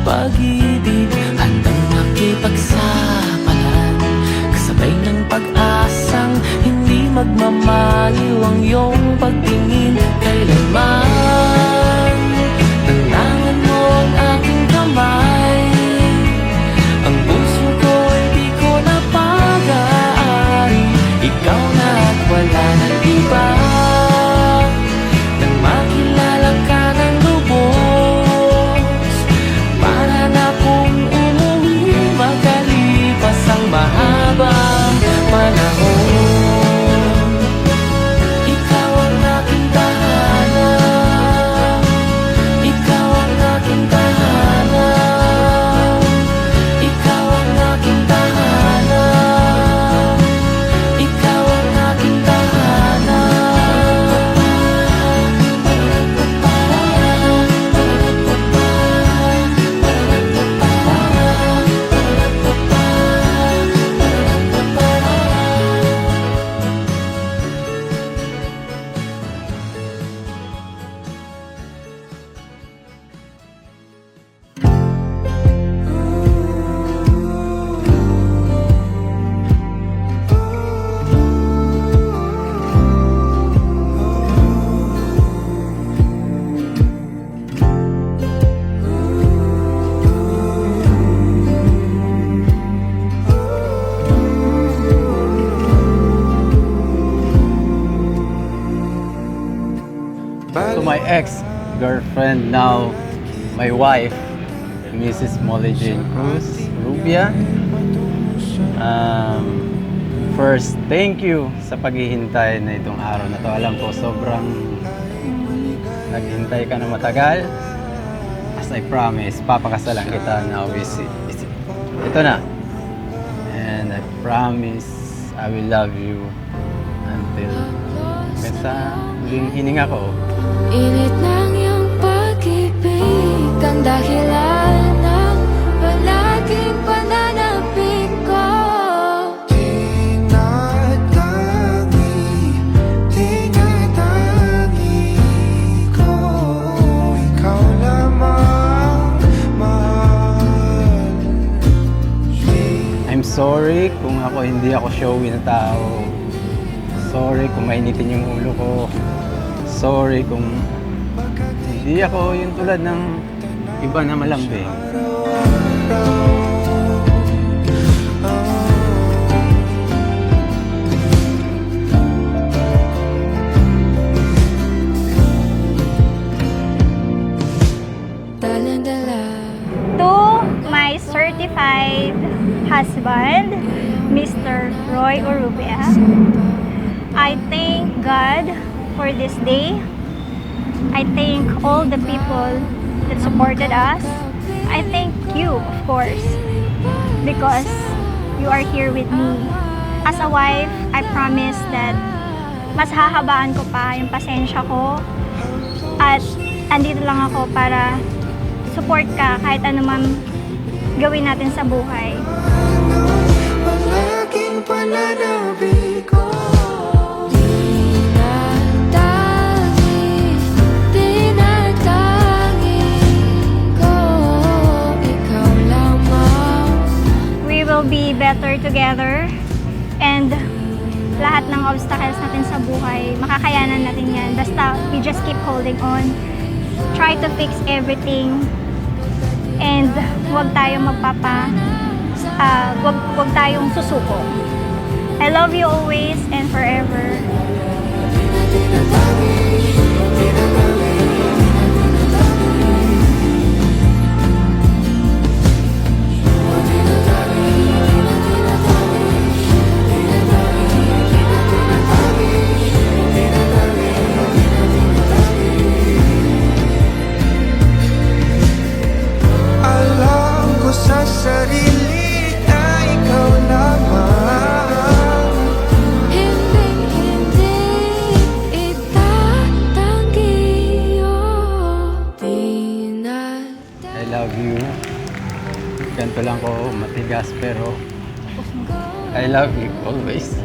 pag-ibig, handang makipagsapalaran, kasabay ng pag-asang hindi magmamaliw ang iyong pagtingin kailanman. Tanangan mo ang aking kamay, ang puso ko ay di ko na pag-aari. Ikaw na at wala nang iba, nang makilala ka ng lubos, para na kong umuwi makalipas ang mahabang panahon. Ikaw ang aking tahanan, ikaw ang aking tahanan, ikaw ang aking tahanan, ikaw ang aking To my ex-girlfriend, now my wife, Mrs. Molly Jane Cruz Rubia. First, thank you sa paghihintay na itong araw na to. Alam ko, sobrang naghintay ka na matagal. As I promise, papakasalan kita now. Ito na. And I promise I will love you until sa huling hininga ko. Init ng iyong pag-ibig, ang dahilan ng palaging pananabik ko. Tinatangi ko, ikaw lamang mahal. I'm sorry kung hindi ako showy na tao. Sorry kung mainitin yung ulo ko. Sorry kung hindi ako yung tulad ng iba na malambing. To my certified husband, Mr. Roy Urubia, I thank God for this day. I thank all the people that supported us. I thank you, of course, because you are here with me. As a wife, I promise that mas hahabaan ko pa yung pasensya ko at andito lang ako para support ka kahit anuman gawin natin sa buhay. Palaging pananabik ko. Be better together, and lahat ng obstacles natin sa buhay, makakayanan natin yan. Basta we just keep holding on, try to fix everything, and wag tayong wag tayong susuko. I love you always and forever. Sa sarili na ikaw lamang, Hindi itatanggi I love you. Ganito lang ko matigas pero I love you always.